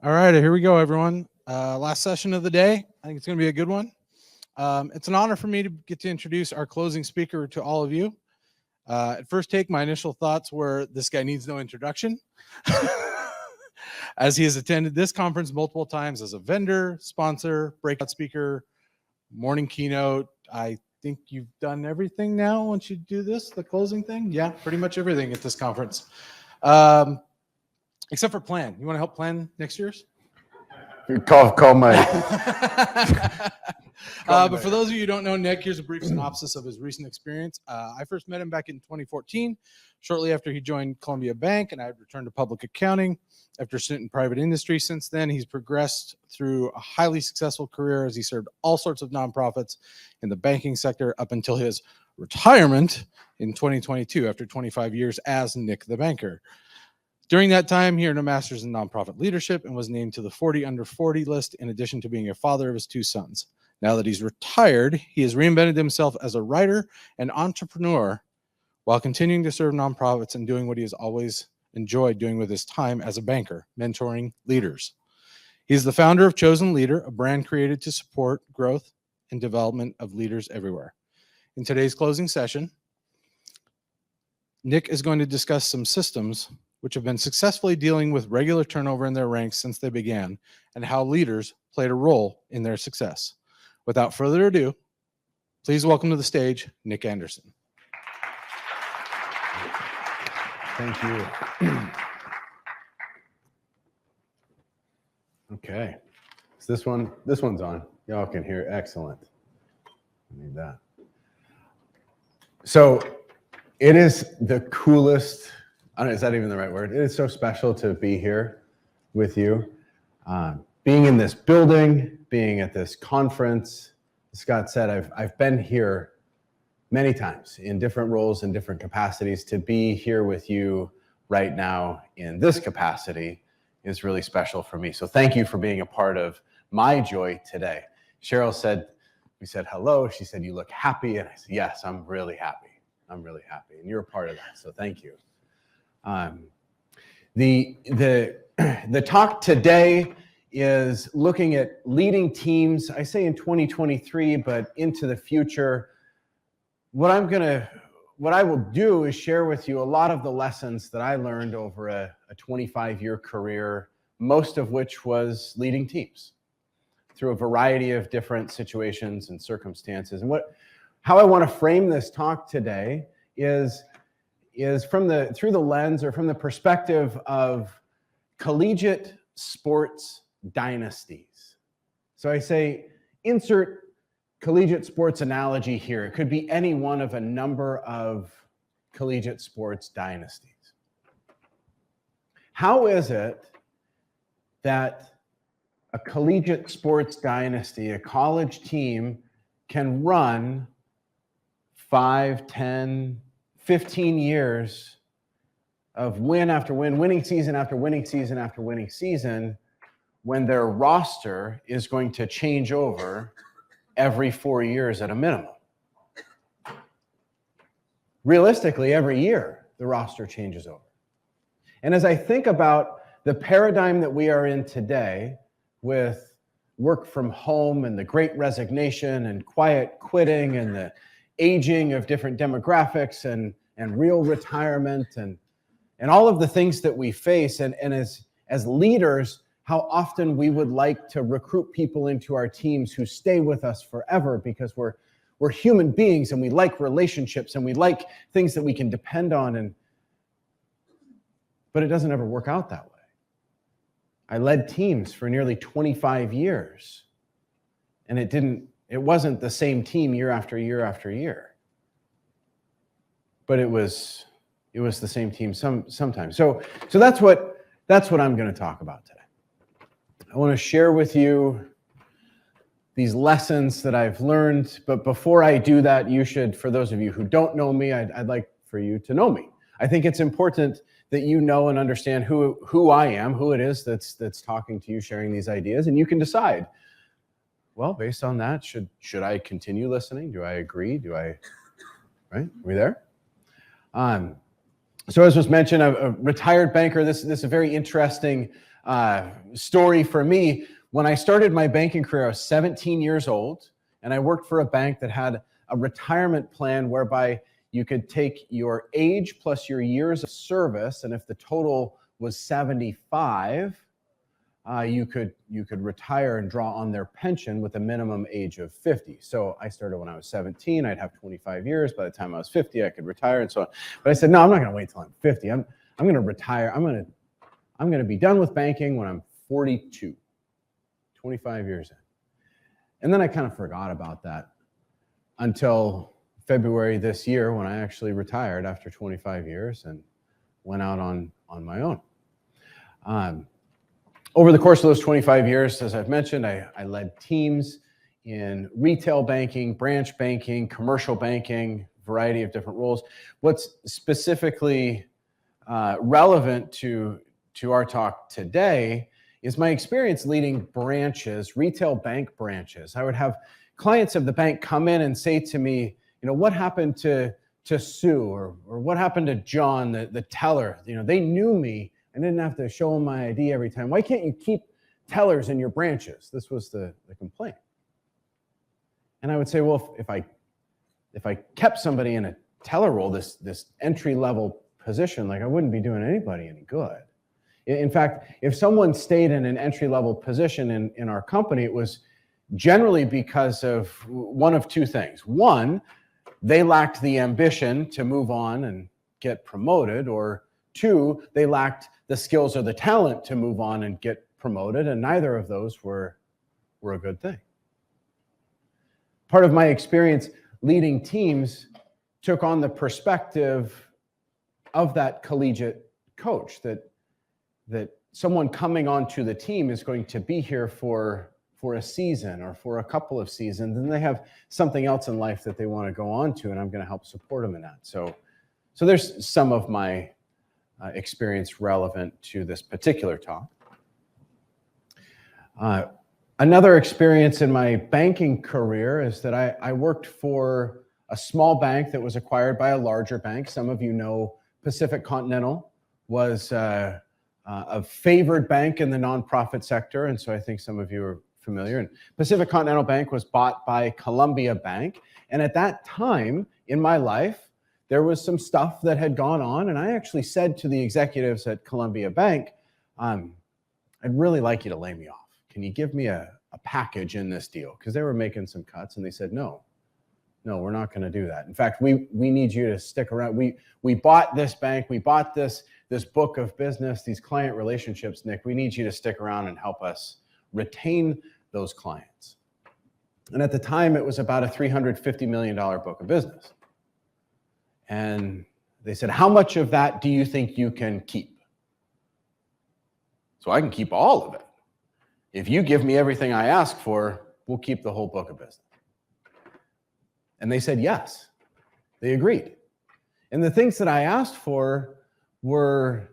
All right, here we go, everyone. Last session of the day. I think it's going to be a good one. It's an honor for me to get to introduce our closing speaker to all of you. At first take, my initial thoughts were this guy needs no introduction, as he has attended this conference multiple times as a vendor, sponsor, breakout speaker, morning keynote. I think you've done everything now once you do this, the closing thing. Yeah, pretty much everything at this conference. Except for plan. You want to help plan next year's? Call my. But for those of you who don't know Nick, here's a brief synopsis of his recent experience. I first met him back in 2014, shortly after he joined Columbia Bank, and I had returned to public accounting after a stint in private industry. Since then, he's progressed through a highly successful career as he served all sorts of nonprofits in the banking sector up until his retirement in 2022 after 25 years as Nick the Banker. During that time, he earned a master's in nonprofit leadership and was named to the 40 under 40 list in addition to being a father of his two sons. Now that he's retired, he has reinvented himself as a writer and entrepreneur while continuing to serve nonprofits and doing what he has always enjoyed doing with his time as a banker, mentoring leaders. He's the founder of Chosen Leader, a brand created to support growth and development of leaders everywhere. In today's closing session, Nick is going to discuss some systems which have been successfully dealing with regular turnover in their ranks since they began, and how leaders played a role in their success. Without further ado, please welcome to the stage, Nick Anderson. Thank you. Okay, so this one's on. Y'all can hear. Excellent. I need that. So it is the coolest. I don't know, is that even the right word? It is so special to be here with you. Being in this building, being at this conference. Scott said, I've been here many times in different roles and different capacities. To be here with you right now in this capacity is really special for me. So thank you for being a part of my joy today. Cheryl said, we said hello. She said, you look happy. And I said, yes, I'm really happy. I'm really happy. And you're a part of that. So thank you. The talk today is looking at leading teams. I say in 2023, but into the future. What I will do is share with you a lot of the lessons that I learned over a 25-year career, most of which was leading teams through a variety of different situations and circumstances. And how I want to frame this talk today is through the lens or from the perspective of collegiate sports dynasties. So I say, insert collegiate sports analogy here. It could be any one of a number of collegiate sports dynasties. How is it that a collegiate sports dynasty, a college team, can run 5, 10, 15 years of win after win, winning season after winning season after winning season, when their roster is going to change over every 4 years at a minimum? Realistically, every year the roster changes over. And as I think about the paradigm that we are in today with work from home and the great resignation and quiet quitting and the aging of different demographics and real retirement and all of the things that we face, and as leaders, how often we would like to recruit people into our teams who stay with us forever because we're human beings and we like relationships and we like things that we can depend on, but it doesn't ever work out that way. I led teams for nearly 25 years, and it wasn't the same team year after year after year, but it was the same team sometimes. So that's what I'm going to talk about today. I want to share with you these lessons that I've learned, but before I do that, you should, for those of you who don't know me, I'd like for you to know me. I think it's important that you know and understand who I am, who it is that's talking to you, sharing these ideas, and you can decide, well, based on that, should I continue listening? Do I agree? Right? Are we there? So as was mentioned, a retired banker. This is a very interesting story for me. When I started my banking career, I was 17 years old, and I worked for a bank that had a retirement plan whereby you could take your age plus your years of service, and if the total was 75, you could retire and draw on their pension with a minimum age of 50. So I started when I was 17. I'd have 25 years. By the time I was 50, I could retire and so on. But I said, no, I'm not going to wait till I'm 50. I'm going to retire. I'm going to be done with banking when I'm 42, 25 years in. And then I kind of forgot about that until February this year, when I actually retired after 25 years and went out on my own. Over the course of those 25 years, as I've mentioned, I led teams in retail banking, branch banking, commercial banking, variety of different roles. What's specifically relevant to our talk today is my experience leading branches, retail bank branches. I would have clients of the bank come in and say to me, what happened to Sue, or what happened to John, the teller? They knew me. I didn't have to show them my ID every time. Why can't you keep tellers in your branches? This was the complaint. And I would say, well, if I kept somebody in a teller role, this entry-level position, I wouldn't be doing anybody any good. In fact, if someone stayed in an entry-level position in our company, it was generally because of one of two things. One, they lacked the ambition to move on and get promoted, or two, they lacked the skills or the talent to move on and get promoted, and neither of those were a good thing. Part of my experience leading teams took on the perspective of that collegiate coach, that someone coming onto the team is going to be here for a season or for a couple of seasons, and they have something else in life that they want to go on to, and I'm going to help support them in that. So there's some of my experience relevant to this particular talk. Another experience in my banking career is that I worked for a small bank that was acquired by a larger bank. Some of you know Pacific Continental was a favored bank in the nonprofit sector, and so I think some of you are familiar. And Pacific Continental Bank was bought by Columbia Bank, and at that time in my life, there was some stuff that had gone on, and I actually said to the executives at Columbia Bank, I'd really like you to lay me off. Can you give me a package in this deal? Because they were making some cuts, and they said, no, we're not going to do that. In fact, we need you to stick around. We bought this bank, we bought this book of business, these client relationships, Nick. We need you to stick around and help us retain those clients. And at the time, it was about a $350 million book of business. And they said, how much of that do you think you can keep? So I can keep all of it. If you give me everything I ask for, we'll keep the whole book of business. And they said yes. They agreed. And the things that I asked for were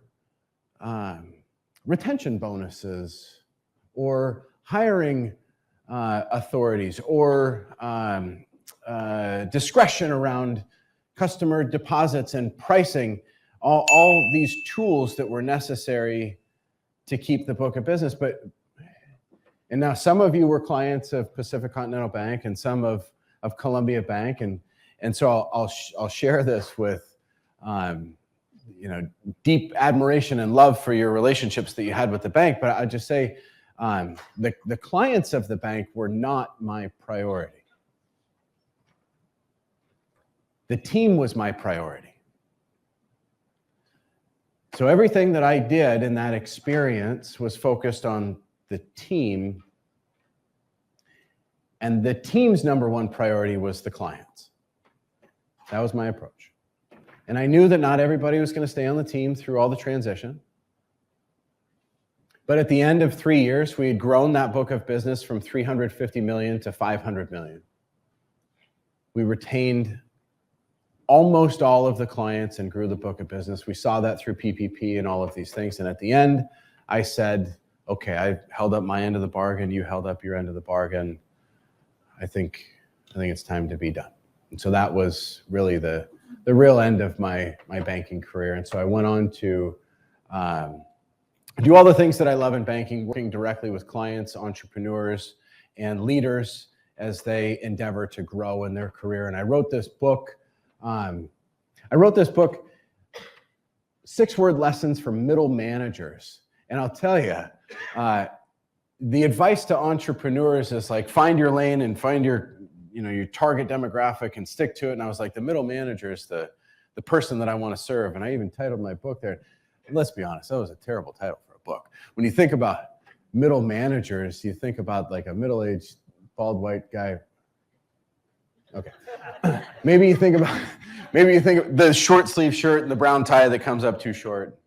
retention bonuses, or hiring authorities, or discretion around customer deposits and pricing, all these tools that were necessary to keep the book of business. And now some of you were clients of Pacific Continental Bank and some of Columbia Bank, and so I'll share this with deep admiration and love for your relationships that you had with the bank. But I just say the clients of the bank were not my priority. The team was my priority. So everything that I did in that experience was focused on the team, and the team's number one priority was the clients. That was my approach. And I knew that not everybody was going to stay on the team through all the transition. But at the end of 3 years, we had grown that book of business from $350 million to $500 million. We retained almost all of the clients and grew the book of business. We saw that through PPP and all of these things. And at the end, I said, okay, I held up my end of the bargain. You held up your end of the bargain. I think it's time to be done. And so that was really the real end of my banking career. And so I went on to do all the things that I love in banking, working directly with clients, entrepreneurs, and leaders as they endeavor to grow in their career. And I wrote this book. Six-word lessons for middle managers. And I'll tell you, the advice to entrepreneurs is like, find your lane and find your target demographic and stick to it. And I was like, the middle manager is the person that I want to serve. And I even titled my book there. Let's be honest, that was a terrible title for a book. When you think about middle managers, you think about like a middle-aged, bald white guy. Okay. Maybe you think of the short sleeve shirt and the brown tie that comes up too short.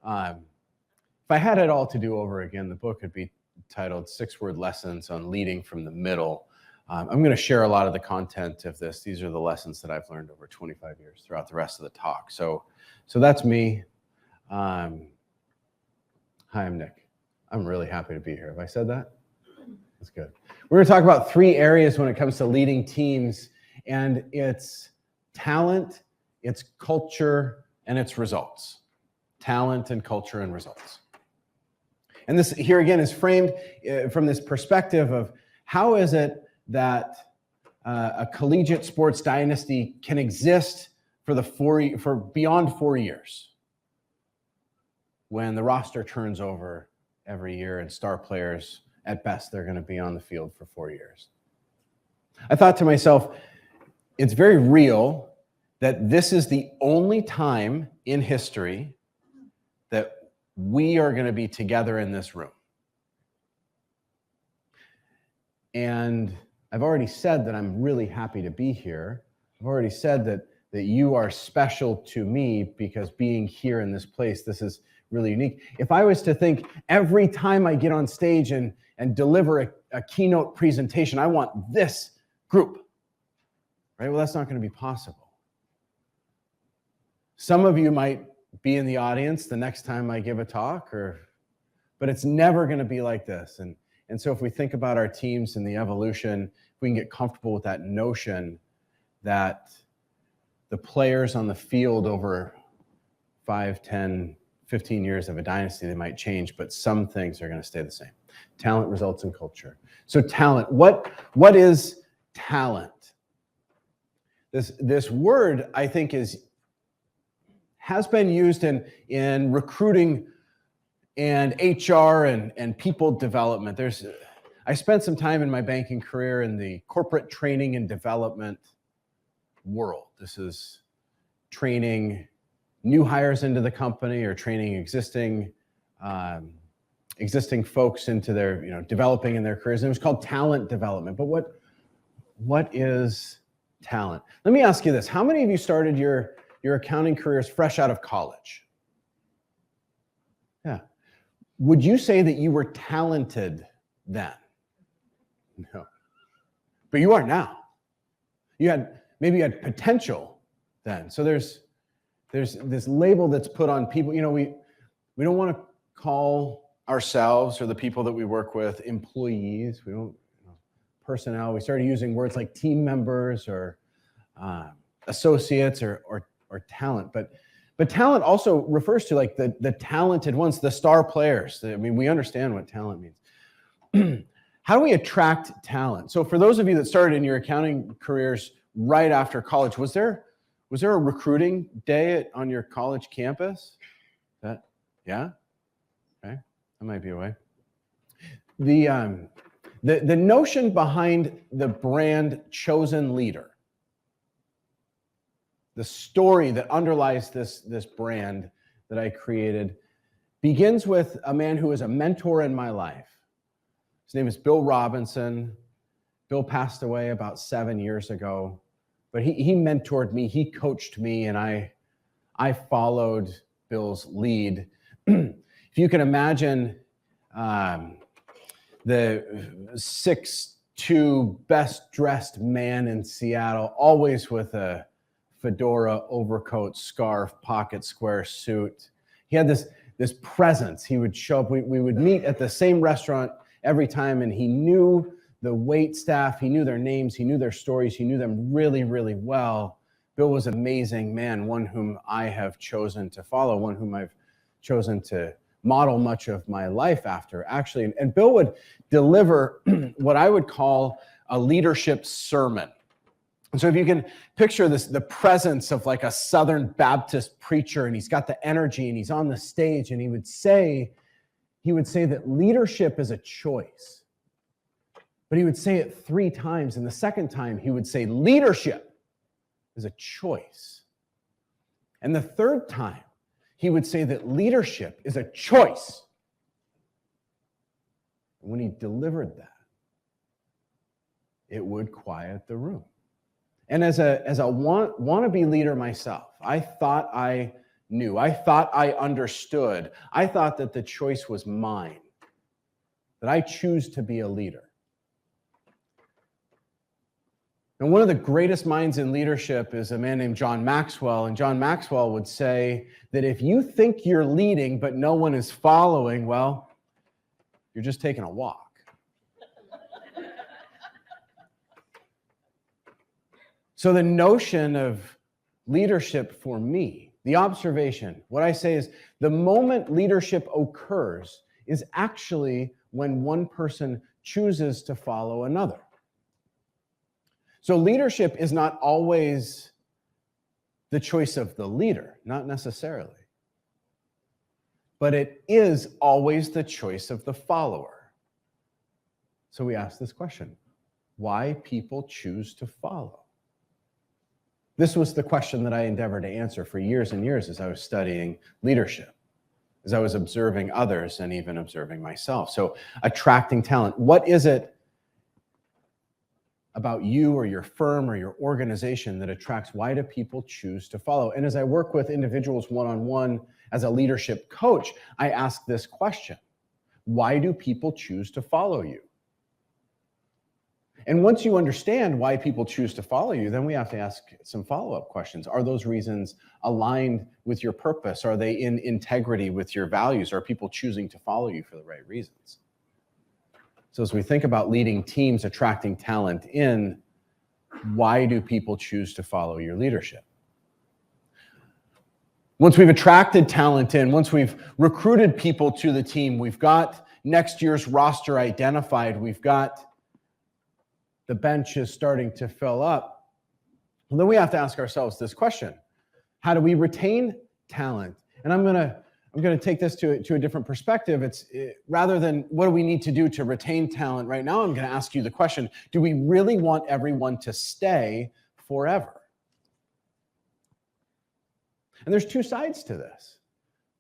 If I had it all to do over again, the book would be titled 6-Word Lessons on Leading from the Middle. I'm going to share a lot of the content of this. These are the lessons that I've learned over 25 years throughout the rest of the talk. So that's me. Hi, I'm Nick. I'm really happy to be here. Have I said that? That's good. We're going to talk about 3 areas when it comes to leading teams, and it's talent, it's culture, and it's results. Talent and culture and results. And this here again is framed from this perspective of how is it that a collegiate sports dynasty can exist for beyond 4 years, when the roster turns over every year and star players, at best, they're going to be on the field for 4 years. I thought to myself, it's very real that this is the only time in history that we are going to be together in this room. And I've already said that I'm really happy to be here. I've already said that you are special to me because being here in this place, this is really unique. If I was to think every time I get on stage and deliver a keynote presentation, I want this group, right? Well, that's not going to be possible. Some of you might be in the audience the next time I give a talk, but it's never going to be like this. And so if we think about our teams and the evolution, if we can get comfortable with that notion that the players on the field over 5, 10, 15 years of a dynasty, they might change, but some things are going to stay the same. Talent, results, and culture. So talent, what is talent? This word, I think, has been used in recruiting and HR and people development. I spent some time in my banking career in the corporate training and development world. This is training new hires into the company or training existing folks into their, developing in their careers. And it was called talent development. But what is talent? Let me ask you this. How many of you started your accounting careers fresh out of college? Yeah. Would you say that you were talented then? No. But you are now. Maybe you had potential then. So there's this label that's put on people. We don't want to call ourselves or the people that we work with employees. We don't personnel. We started using words like team members or associates or talent. But talent also refers to like the talented ones, the star players. We understand what talent means. How do we attract talent? So for those of you that started in your accounting careers right after college, was there a recruiting day on your college campus? Yeah? Okay, that might be a way. The notion behind the brand Chosen Leader, the story that underlies this brand that I created, begins with a man who is a mentor in my life. His name is Bill Robinson. Bill passed away about 7 years ago, but he mentored me, he coached me, and I followed Bill's lead. If you can imagine the 6'2" best dressed man in Seattle, always with a fedora, overcoat, scarf, pocket square suit. He had this presence. He would show up. We would meet at the same restaurant every time, and he knew the wait staff. He knew their names. He knew their stories. He knew them really, really well. Bill was an amazing man, one whom I have chosen to follow, one whom I've chosen to model much of my life after, actually. And Bill would deliver what I would call a leadership sermon. And so if you can picture this, the presence of like a Southern Baptist preacher, and he's got the energy and he's on the stage, and he would say that leadership is a choice. But he would say it 3 times, and the second time he would say leadership is a choice. And the third time he would say that leadership is a choice. And when he delivered that, it would quiet the room. And as a wannabe leader myself, I thought I knew. I thought I understood. I thought that the choice was mine, that I choose to be a leader. And one of the greatest minds in leadership is a man named John Maxwell. And John Maxwell would say that if you think you're leading but no one is following, well, you're just taking a walk. So the notion of leadership for me, the observation, what I say is the moment leadership occurs is actually when one person chooses to follow another. So leadership is not always the choice of the leader, not necessarily. But it is always the choice of the follower. So we ask this question, why people choose to follow? This was the question that I endeavored to answer for years and years as I was studying leadership, as I was observing others and even observing myself. So attracting talent, what is it about you or your firm or your organization that attracts? Why do people choose to follow? And as I work with individuals one-on-one as a leadership coach, I ask this question, why do people choose to follow you? And once you understand why people choose to follow you, then we have to ask some follow-up questions. Are those reasons aligned with your purpose? Are they in integrity with your values? Are people choosing to follow you for the right reasons? So as we think about leading teams, attracting talent in, why do people choose to follow your leadership? Once we've attracted talent in, once we've recruited people to the team, we've got next year's roster identified, we've got the bench is starting to fill up, well, then we have to ask ourselves this question. How do we retain talent? And I'm gonna take this to a different perspective. Rather than what do we need to do to retain talent right now, I'm gonna ask you the question, do we really want everyone to stay forever? And there's 2 sides to this.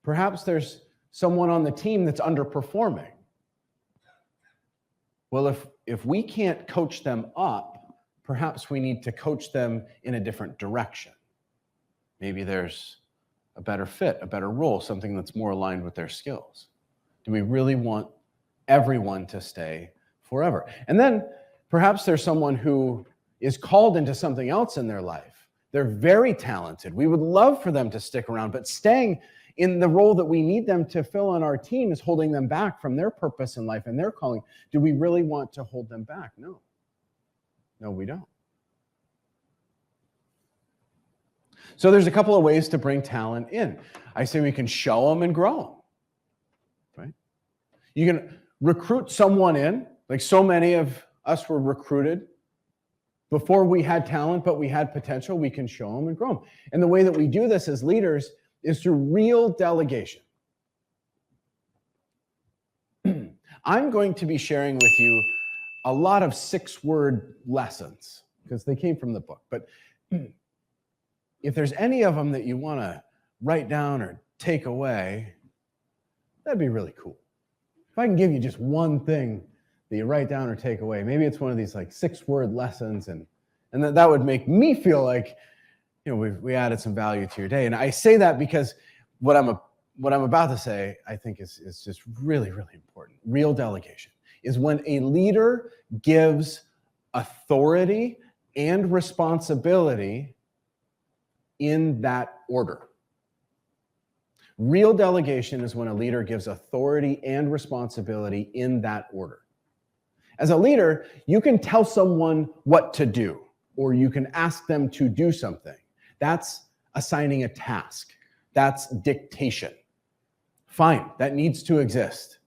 Perhaps there's someone on the team that's underperforming. Well, if we can't coach them up, perhaps we need to coach them in a different direction. Maybe there's a better fit, a better role, something that's more aligned with their skills. Do we really want everyone to stay forever? And then perhaps there's someone who is called into something else in their life. They're very talented. We would love for them to stick around, but staying in the role that we need them to fill on our team is holding them back from their purpose in life and their calling. Do we really want to hold them back? No. No, we don't. So there's a couple of ways to bring talent in. I say we can show them and grow them, right? You can recruit someone in, like so many of us were recruited before we had talent, but we had potential. We can show them and grow them. And the way that we do this as leaders is through real delegation. I'm going to be sharing with you a lot of 6-word lessons because they came from the book. But if there's any of them that you want to write down or take away, that'd be really cool. If I can give you just one thing that you write down or take away, maybe it's one of these like 6-word lessons, and that would make me feel like, you know, we added some value to your day. And I say that because what I'm about to say, I think is just really, really important. Real delegation is when a leader gives authority and responsibility in that order. Real delegation is when a leader gives authority and responsibility in that order. As a leader, you can tell someone what to do, or you can ask them to do something. That's assigning a task. That's dictation. Fine, that needs to exist.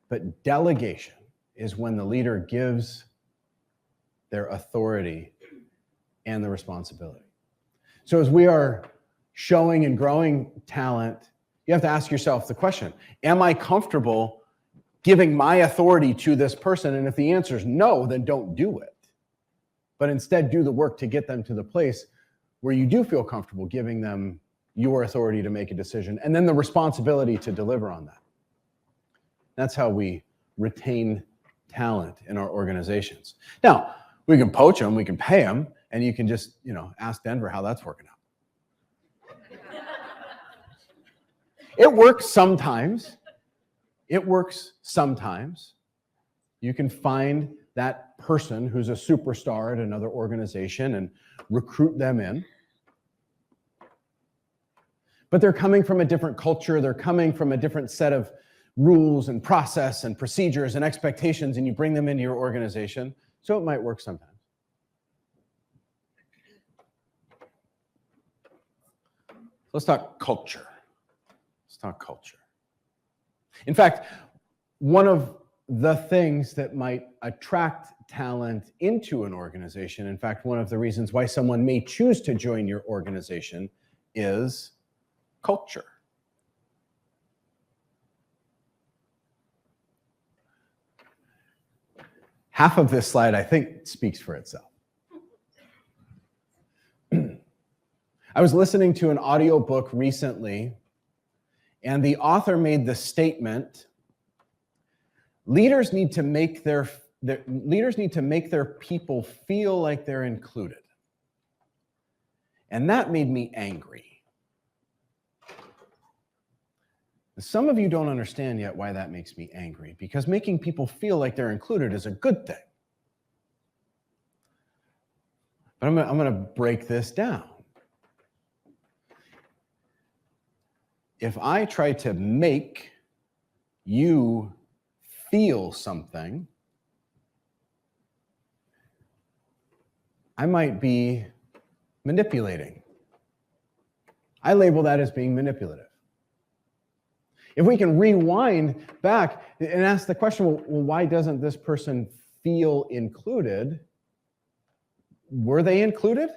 But delegation is when the leader gives their authority and the responsibility. So as we are showing and growing talent, you have to ask yourself the question, am I comfortable giving my authority to this person? And if the answer is no, then don't do it. But instead do the work to get them to the place where you do feel comfortable giving them your authority to make a decision and then the responsibility to deliver on that. That's how we retain talent in our organizations. Now, we can poach them, we can pay them, and you can just, ask Denver how that's working out. It works sometimes. It works sometimes. You can find that person who's a superstar at another organization and recruit them in. But they're coming from a different culture. They're coming from a different set of rules and process and procedures and expectations, and you bring them into your organization. So it might work sometimes. Let's talk culture. Let's talk culture. In fact, one of the things that might attract talent into an organization, in fact, one of the reasons why someone may choose to join your organization is culture. Half of this slide, I think, speaks for itself. I was listening to an audiobook recently, and the author made the statement, leaders need to make their people feel like they're included. And that made me angry. Some of you don't understand yet why that makes me angry, because making people feel like they're included is a good thing. But I'm going to break this down. If I try to make you feel something, I might be manipulating. I label that as being manipulative. If we can rewind back and ask the question, well, why doesn't this person feel included? Were they included?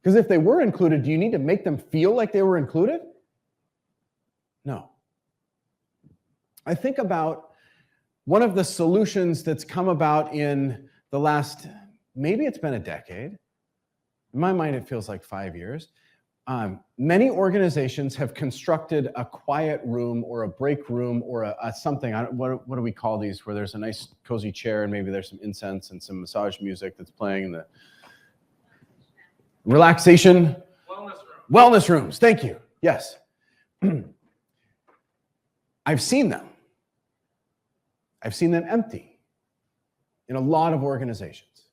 Because if they were included, do you need to make them feel like they were included? No. I think about one of the solutions that's come about in the last, maybe it's been a decade. In my mind, it feels like 5 years. Many organizations have constructed a quiet room or a break room or a something. What do we call these? Where there's a nice cozy chair and maybe there's some incense and some massage music that's playing in the relaxation. Wellness rooms. Thank you. Yes. I've seen them. I've seen them empty in a lot of organizations.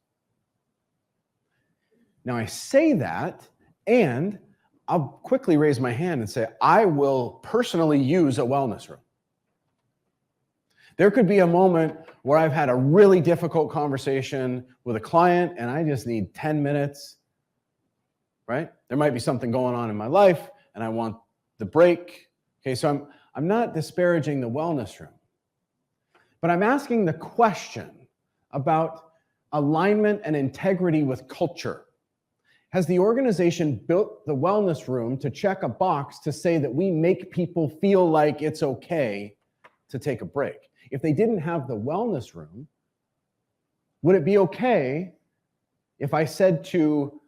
Now I say that, and I'll quickly raise my hand and say, I will personally use a wellness room. There could be a moment where I've had a really difficult conversation with a client and I just need 10 minutes, right? There might be something going on in my life and I want the break. Okay, so I'm not disparaging the wellness room, but I'm asking the question about alignment and integrity with culture. Has the organization built the wellness room to check a box to say that we make people feel like it's okay to take a break? If they didn't have the wellness room, would it be okay if I said to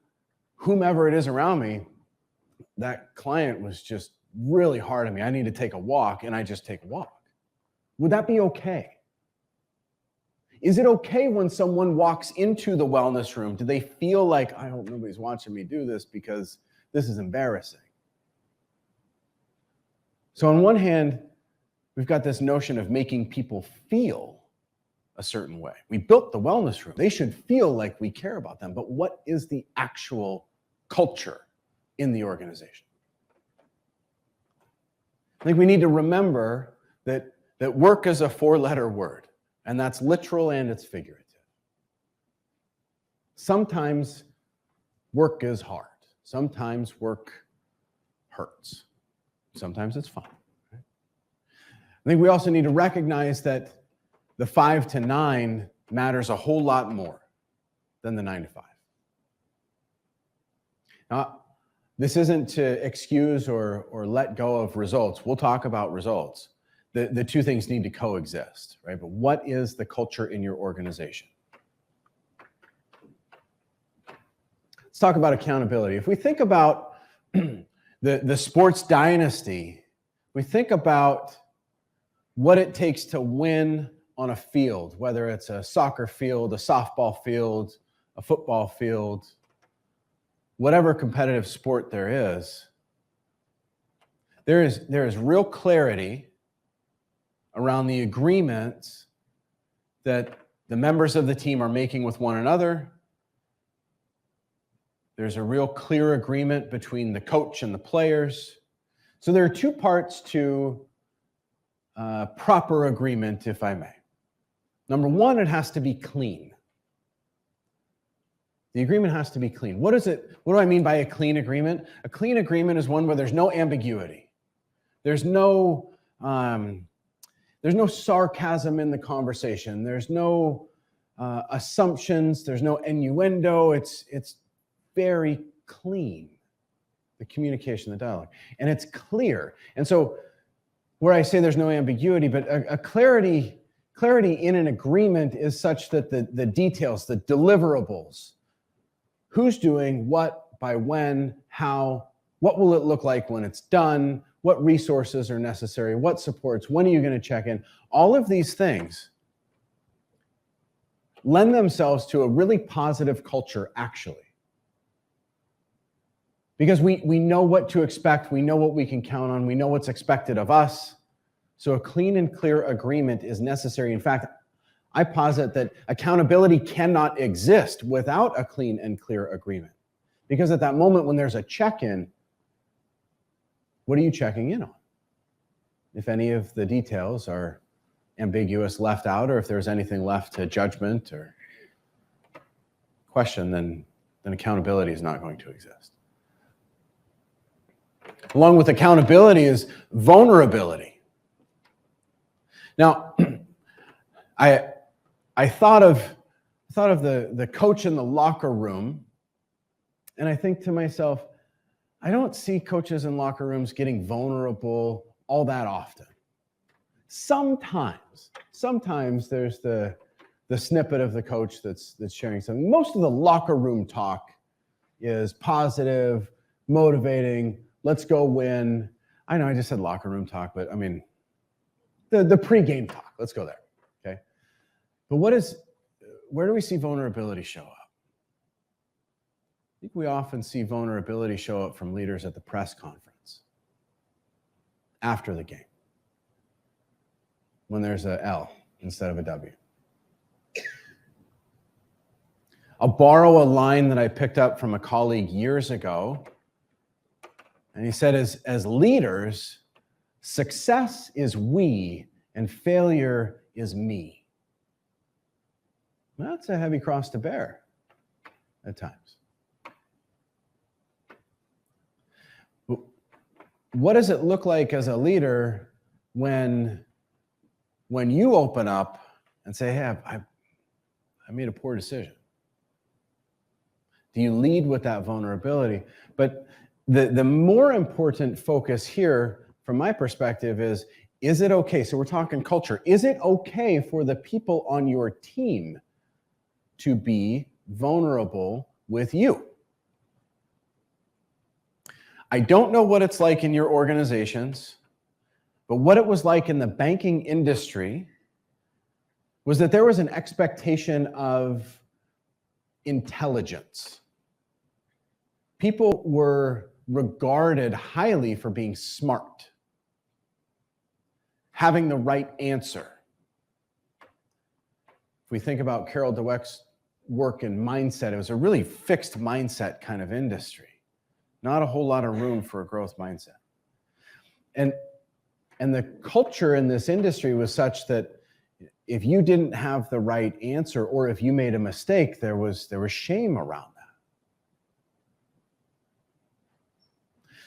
whomever it is around me, that client was just really hard on me, I need to take a walk, and I just take a walk? Would that be okay? Is it okay when someone walks into the wellness room? Do they feel like, I hope nobody's watching me do this because this is embarrassing? So on one hand, we've got this notion of making people feel a certain way. We built the wellness room. They should feel like we care about them. But what is the actual culture in the organization? I think we need to remember that work is a 4-letter word. And that's literal and it's figurative. Sometimes work is hard. Sometimes work hurts. Sometimes it's fun. Right? I think we also need to recognize that the 5 to 9 matters a whole lot more than the 9 to 5. Now, this isn't to excuse or let go of results. We'll talk about results. The two things need to coexist, right? But what is the culture in your organization? Let's talk about accountability. If we think about the sports dynasty, we think about what it takes to win on a field, whether it's a soccer field, a softball field, a football field, whatever competitive sport there is real clarity around the agreements that the members of the team are making with one another. There's a real clear agreement between the coach and the players. So there are two parts to proper agreement, if I may. Number one, it has to be clean. The agreement has to be clean. What do I mean by a clean agreement? A clean agreement is one where there's no ambiguity. There's no sarcasm in the conversation. There's no assumptions. There's no innuendo. It's very clean, the communication, the dialogue. And it's clear. And so where I say there's no ambiguity, but a clarity in an agreement is such that the details, the deliverables, who's doing what, by when, how, what will it look like when it's done, what resources are necessary, what supports, when are you going to check in? All of these things lend themselves to a really positive culture, actually. Because we know what to expect, we know what we can count on, we know what's expected of us. So a clean and clear agreement is necessary. In fact, I posit that accountability cannot exist without a clean and clear agreement. Because at that moment when there's a check-in, what are you checking in on? If any of the details are ambiguous, left out, or if there's anything left to judgment or question, then accountability is not going to exist. Along with accountability is vulnerability. Now, I thought of the coach in the locker room, and I think to myself, I don't see coaches in locker rooms getting vulnerable all that often. Sometimes there's the snippet of the coach that's sharing something. Most of the locker room talk is positive, motivating, let's go win. I know I just said locker room talk, but I mean, the pregame talk, let's go there, okay? But where do we see vulnerability show up? I think we often see vulnerability show up from leaders at the press conference after the game, when there's a L instead of a W. I'll borrow a line that I picked up from a colleague years ago, and he said, as leaders, success is we and failure is me. That's a heavy cross to bear at times. What does it look like as a leader when you open up and say, hey, I made a poor decision? Do you lead with that vulnerability? But the more important focus here, from my perspective, is it okay? So we're talking culture. Is it okay for the people on your team to be vulnerable with you? I don't know what it's like in your organizations, but what it was like in the banking industry was that there was an expectation of intelligence. People were regarded highly for being smart, having the right answer. If we think about Carol Dweck's work and mindset, it was a really fixed mindset kind of industry. Not a whole lot of room for a growth mindset. And the culture in this industry was such that if you didn't have the right answer or if you made a mistake, there was shame around that.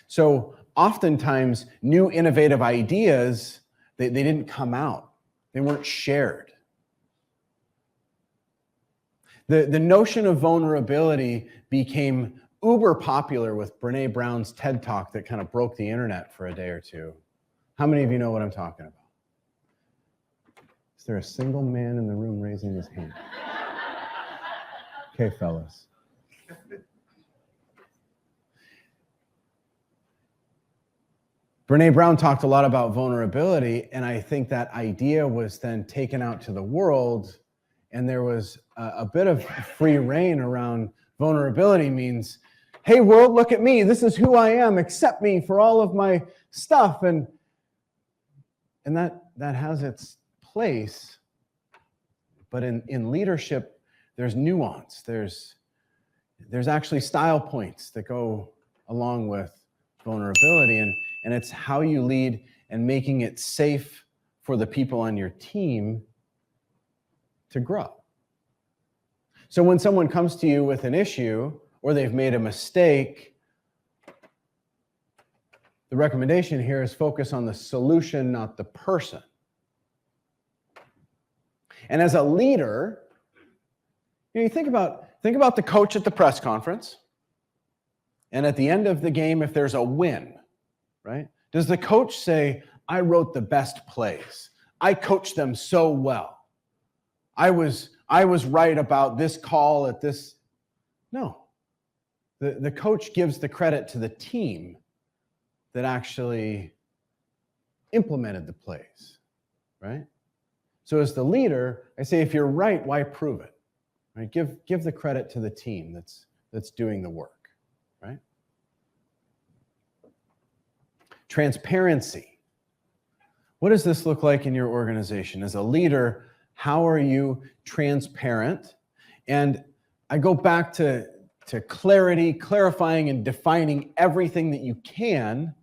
So oftentimes new innovative ideas, they didn't come out. They weren't shared. The notion of vulnerability became uber popular with Brene Brown's TED Talk that kind of broke the internet for a day or two. How many of you know what I'm talking about? Is there a single man in the room raising his hand? Okay, fellas. Brene Brown talked a lot about vulnerability, and I think that idea was then taken out to the world, and there was a bit of free reign around vulnerability means, hey world, look at me, this is who I am, accept me for all of my stuff, and that has its place, but in leadership, there's nuance, there's actually style points that go along with vulnerability, and it's how you lead and making it safe for the people on your team to grow. So when someone comes to you with an issue or they've made a mistake, the recommendation here is focus on the solution, not the person. And as a leader, you think about the coach at the press conference, and at the end of the game, if there's a win, right? Does the coach say, I wrote the best plays. I coached them so well. I was right about this call at this. No. The coach gives the credit to the team that actually implemented the plays, right? So as the leader, I say, if you're right, why prove it? Right? Give the credit to the team that's doing the work, right? Transparency. What does this look like in your organization? As a leader, how are you transparent? And I go back to clarity, clarifying and defining everything that you can.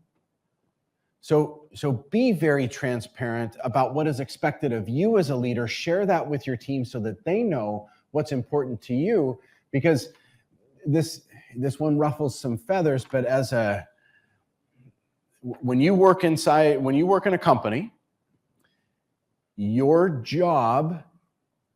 So be very transparent about what is expected of you as a leader. Share that with your team so that they know what's important to you, because this one ruffles some feathers, but when you work in a company, your job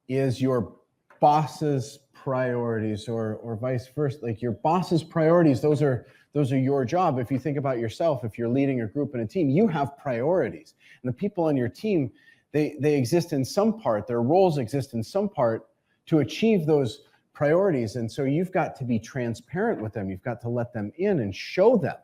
is your boss's priorities, or vice versa. Like your boss's priorities, those are your job. If you think about yourself, if you're leading a group and a team, you have priorities. And the people on your team, they exist in some part, their roles exist in some part to achieve those priorities. And so you've got to be transparent with them. You've got to let them in and show them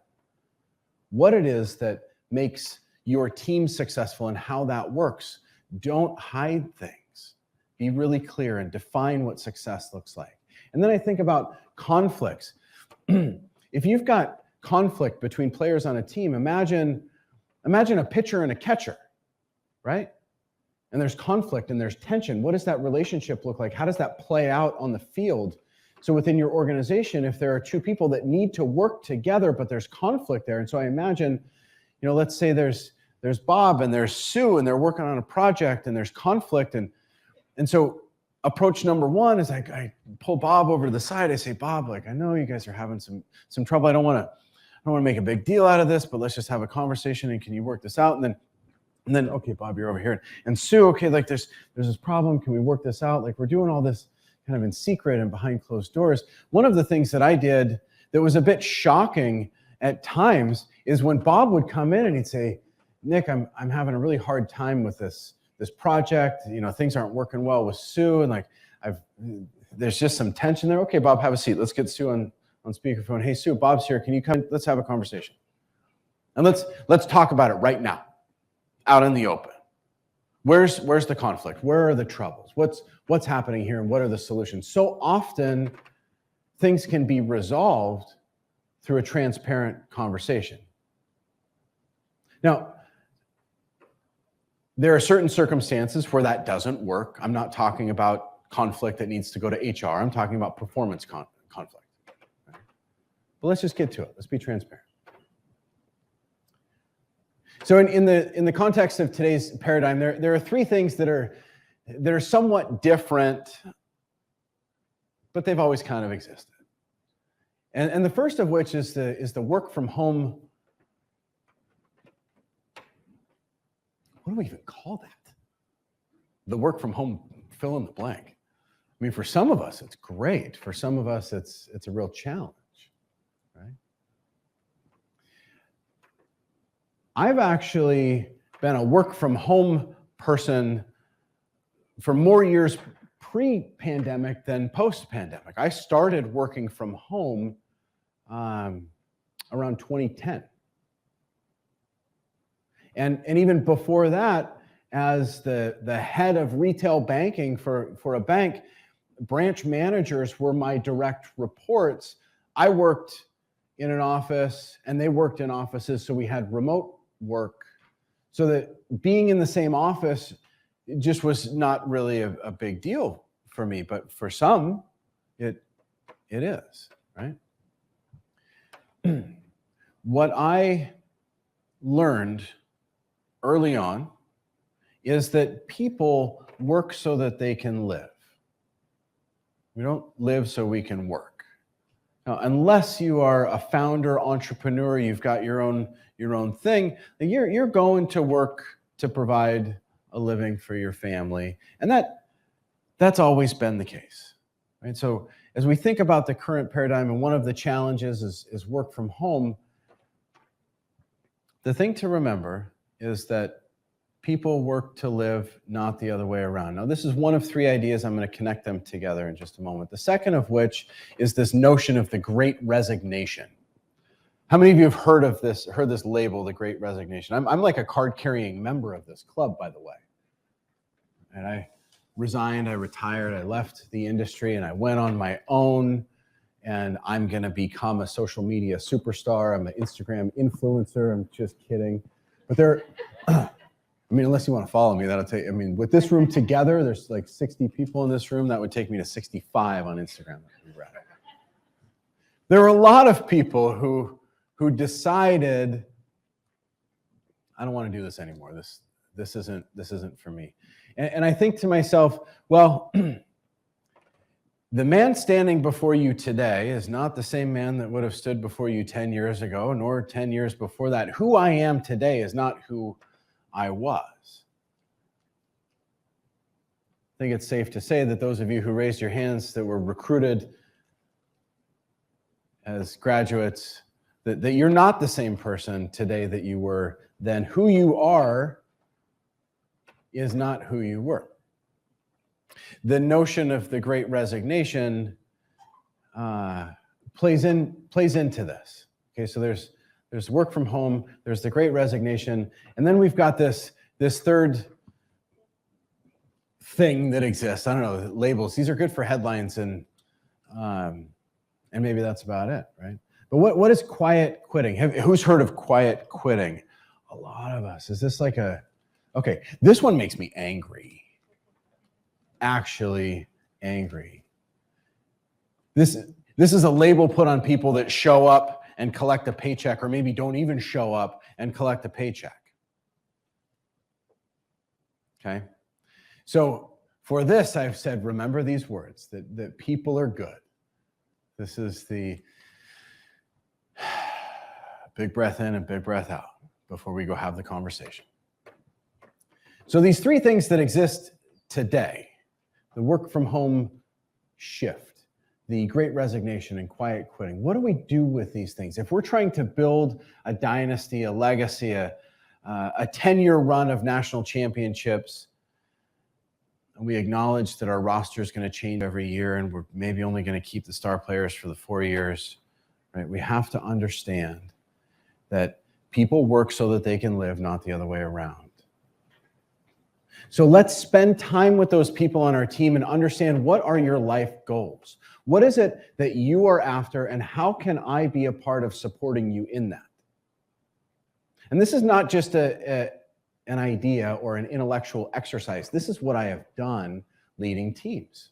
what it is that makes your team successful and how that works. Don't hide things. Be really clear and define what success looks like. And then I think about conflicts. If you've got conflict between players on a team, imagine a pitcher and a catcher, right? And there's conflict and there's tension. What does that relationship look like? How does that play out on the field? So within your organization, if there are two people that need to work together, but there's conflict there. And so I imagine, let's say there's Bob and there's Sue and they're working on a project and there's conflict. And so approach number one is I pull Bob over to the side. I say, Bob, I know you guys are having some trouble. I don't want to make a big deal out of this, but let's just have a conversation and can you work this out? And then, okay, Bob, you're over here. And Sue, okay, there's this problem. Can we work this out? We're doing all this kind of in secret and behind closed doors. One of the things that I did that was a bit shocking at times is when Bob would come in and he'd say, Nick, I'm having a really hard time with this project. Things aren't working well with Sue, and there's just some tension there. Okay, Bob, have a seat. Let's get Sue on speakerphone. Hey, Sue, Bob's here. Can you come? Let's have a conversation. And let's talk about it right now, out in the open. Where's the conflict? Where are the troubles? What's happening here, and what are the solutions? So often, things can be resolved through a transparent conversation. Now, there are certain circumstances where that doesn't work. I'm not talking about conflict that needs to go to HR. I'm talking about performance conflict. Right? But let's just get to it. Let's be transparent. So in the context of today's paradigm, there are three things that are somewhat different, but they've always kind of existed. And the first of which is the work from home what do we even call that? The work from home, fill in the blank. I mean, for some of us, it's great. For some of us, it's a real challenge, right? I've actually been a work from home person for more years pre-pandemic than post-pandemic. I started working from home around 2010. And even before that, as the head of retail banking for a bank, branch managers were my direct reports. I worked in an office and they worked in offices, so we had remote work. So that being in the same office just was not really a big deal for me, but for some, it is, right? What I learned early on is that people work so that they can live. We don't live so we can work. Now, unless you are a founder, entrepreneur, you've got your own thing, you're going to work to provide a living for your family. And that's always been the case, right? So as we think about the current paradigm, and one of the challenges is work from home, the thing to remember is that people work to live, not the other way around. Now, this is one of three ideas. I'm going to connect them together in just a moment. The second of which is this notion of the Great Resignation. How many of you have heard this label, the Great Resignation? I'm like a card-carrying member of this club, by the way. And I resigned, I retired, I left the industry, and I went on my own, and I'm going to become a social media superstar. I'm an Instagram influencer. I'm just kidding. But I mean, unless you want to follow me, that'll take, I mean, with this room together, there's like 60 people in this room. That would take me to 65 on Instagram. There are a lot of people who decided, I don't want to do this anymore. This isn't for me. And I think to myself, well, the man standing before you today is not the same man that would have stood before you 10 years ago, nor 10 years before that. Who I am today is not who I was. I think it's safe to say that those of you who raised your hands that were recruited as graduates, that you're not the same person today that you were then. Who you are is not who you were. The notion of the Great Resignation plays into this. Okay, so there's work from home, there's the Great Resignation, and then we've got this third thing that exists. I don't know, labels. These are good for headlines, and maybe that's about it, right? But what is quiet quitting? Who's heard of quiet quitting? A lot of us. Is this like okay, this one makes me angry. Actually angry. This is a label put on people that show up and collect a paycheck, or maybe don't even show up and collect a paycheck. Okay? So for this, I've said, remember these words, that people are good. This is the big breath in and big breath out before we go have the conversation. So these three things that exist today, the work from home shift, the Great Resignation, and quiet quitting. What do we do with these things? If we're trying to build a dynasty, a legacy, a 10-year run of national championships, and we acknowledge that our roster is going to change every year, and we're maybe only going to keep the star players for the 4 years, right? We have to understand that people work so that they can live, not the other way around. So let's spend time with those people on our team and understand, what are your life goals? What is it that you are after, and how can I be a part of supporting you in that? And this is not just an idea or an intellectual exercise. This is what I have done leading teams,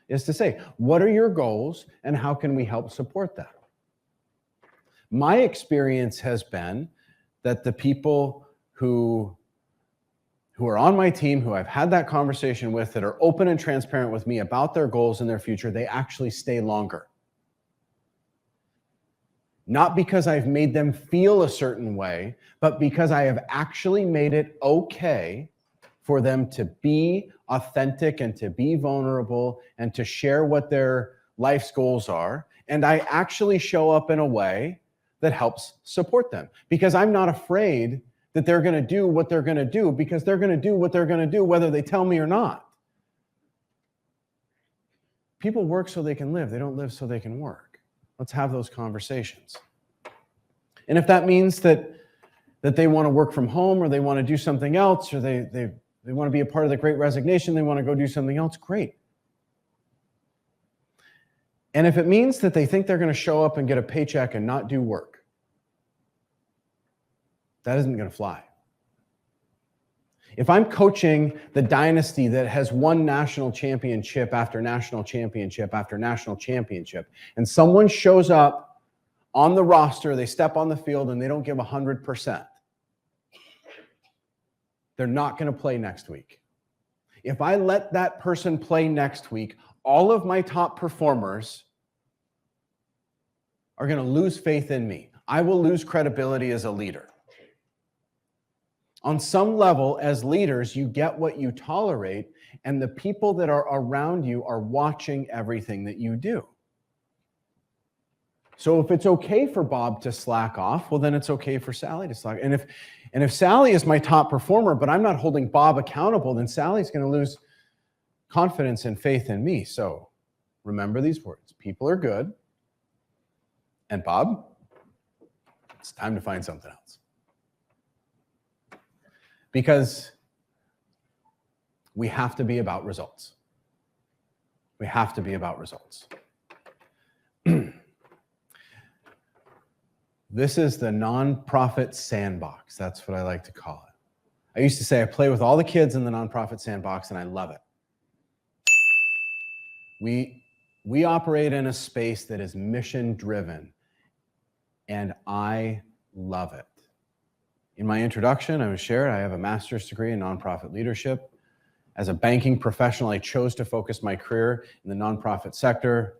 is to say, what are your goals and how can we help support that? My experience has been that the people who are on my team, who I've had that conversation with, that are open and transparent with me about their goals and their future, they actually stay longer. Not because I've made them feel a certain way, but because I have actually made it okay for them to be authentic and to be vulnerable and to share what their life's goals are. And I actually show up in a way that helps support them, because I'm not afraid that they're going to do what they're going to do, because they're going to do what they're going to do whether they tell me or not. People work so they can live. They don't live so they can work. Let's have those conversations. And if that means that they want to work from home, or they want to do something else, or they want to be a part of the Great Resignation, they want to go do something else, great. And if it means that they think they're going to show up and get a paycheck and not do work, that isn't going to fly. If I'm coaching the dynasty that has won national championship after national championship after national championship, and someone shows up on the roster, they step on the field and they don't give 100%, they're not going to play next week. If I let that person play next week, all of my top performers are going to lose faith in me. I will lose credibility as a leader. On some level, as leaders, you get what you tolerate, and the people that are around you are watching everything that you do. So if it's okay for Bob to slack off, well, then it's okay for Sally to slack. And if Sally is my top performer, but I'm not holding Bob accountable, then Sally's going to lose confidence and faith in me. So remember these words. People are good. And Bob, it's time to find something else. Because we have to be about results. We have to be about results. This is the nonprofit sandbox. That's what I like to call it. I used to say I play with all the kids in the nonprofit sandbox, and I love it. We operate in a space that is mission-driven, and I love it. In my introduction, I was shared I have a master's degree in nonprofit leadership. As a banking professional, I chose to focus my career in the nonprofit sector.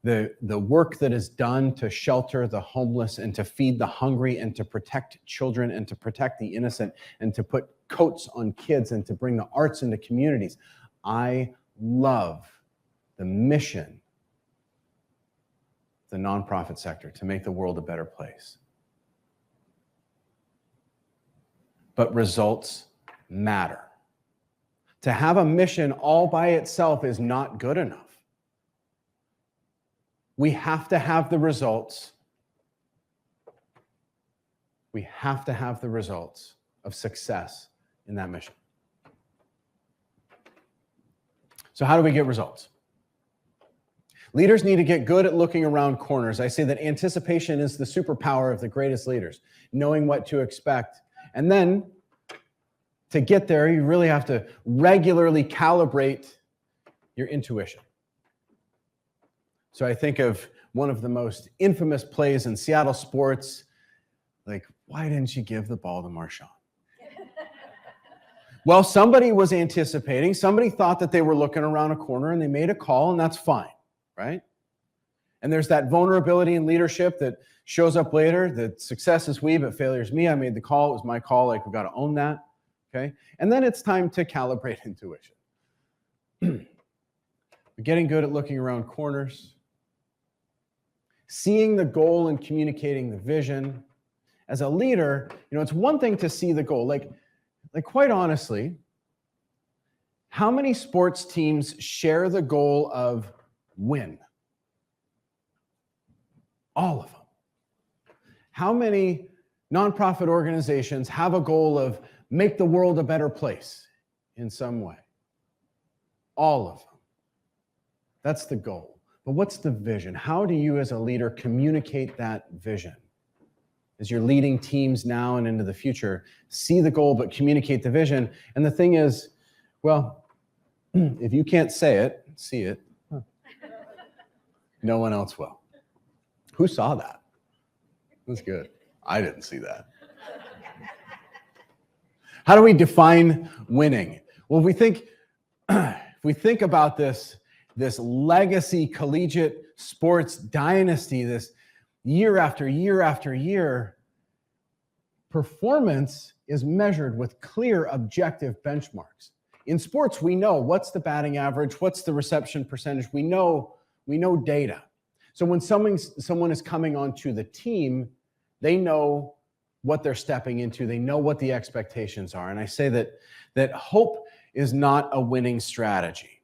The work that is done to shelter the homeless and to feed the hungry and to protect children and to protect the innocent and to put coats on kids and to bring the arts into communities. I love the mission of the nonprofit sector to make the world a better place. But results matter. To have a mission all by itself is not good enough. We have to have the results. We have to have the results of success in that mission. So how do we get results? Leaders need to get good at looking around corners. I say that anticipation is the superpower of the greatest leaders, knowing what to expect. And then to get there, you really have to regularly calibrate your intuition. So I think of one of the most infamous plays in Seattle sports, like, why didn't you give the ball to Marshawn? Well, somebody was anticipating, somebody thought that they were looking around a corner and they made a call, and that's fine, right? And there's that vulnerability in leadership that shows up later, that success is we, but failure is me. I made the call, it was my call, like, we've got to own that, okay? And then it's time to calibrate intuition. Getting good at looking around corners, seeing the goal and communicating the vision. As a leader, it's one thing to see the goal. Like quite honestly, how many sports teams share the goal of win? All of them. How many nonprofit organizations have a goal of make the world a better place in some way? All of them. That's the goal. But what's the vision? How do you as a leader communicate that vision? As you're leading teams now and into the future, see the goal, but communicate the vision. And the thing is, well, if you can't say it, see it, no one else will. Who saw that? That's good. I didn't see that. How do we define winning? Well, if we think about this legacy collegiate sports dynasty, year after year after year, performance is measured with clear objective benchmarks. In sports, we know what's the batting average, what's the reception percentage. We know data. So when someone is coming onto the team, they know what they're stepping into. They know what the expectations are. And I say that hope is not a winning strategy.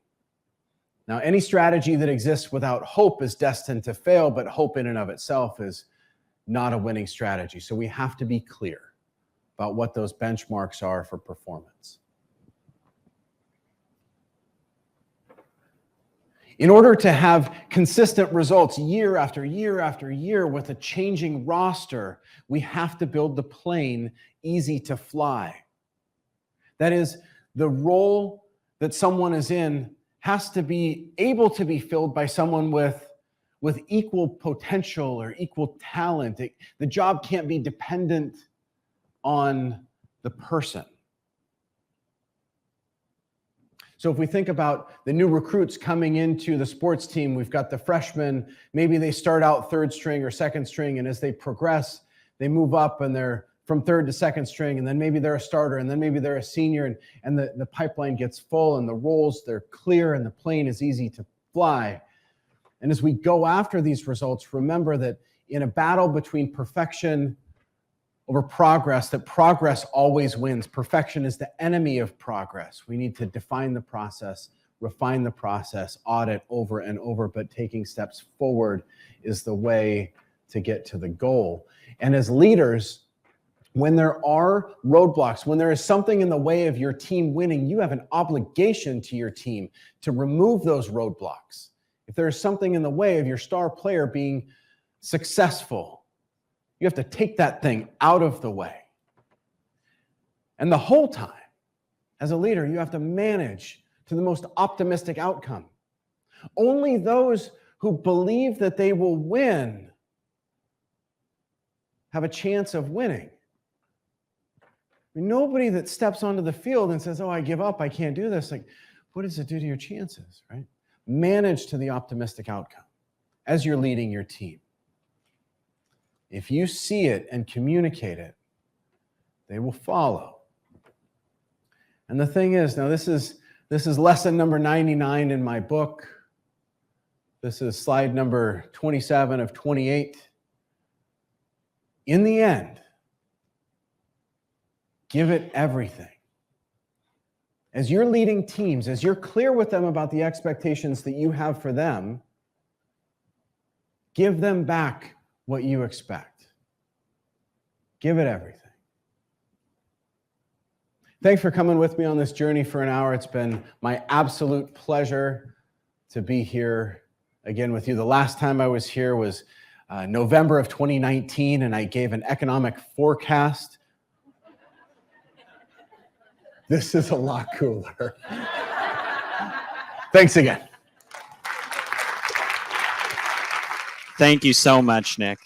Now, any strategy that exists without hope is destined to fail, but hope in and of itself is not a winning strategy. So we have to be clear about what those benchmarks are for performance. In order to have consistent results year after year after year with a changing roster, we have to build the plane easy to fly. That is, the role that someone is in has to be able to be filled by someone with equal potential or equal talent. The job can't be dependent on the person. So if we think about the new recruits coming into the sports team, we've got the freshmen, maybe they start out third string or second string, and as they progress, they move up and they're from third to second string, and then maybe they're a starter, and then maybe they're a senior, and the pipeline gets full and the roles, they're clear and the plane is easy to fly. And as we go after these results, remember that in a battle between perfection over progress, that progress always wins. Perfection is the enemy of progress. We need to define the process, refine the process, audit over and over, but taking steps forward is the way to get to the goal. And as leaders, when there are roadblocks, when there is something in the way of your team winning, you have an obligation to your team to remove those roadblocks. If there is something in the way of your star player being successful, you have to take that thing out of the way. And the whole time, as a leader, you have to manage to the most optimistic outcome. Only those who believe that they will win have a chance of winning. Nobody that steps onto the field and says, oh, I give up, I can't do this. Like, what does it do to your chances, right? Manage to the optimistic outcome as you're leading your team. If you see it and communicate it, they will follow. And the thing is, now this is lesson number 99 in my book. This is slide number 27 of 28. In the end, give it everything. As you're leading teams, as you're clear with them about the expectations that you have for them, give them back what you expect. Give it everything. Thanks for coming with me on this journey for an hour. It's been my absolute pleasure to be here again with you. The last time I was here was November of 2019, and I gave an economic forecast. This is a lot cooler. Thanks again. Thank you so much, Nick.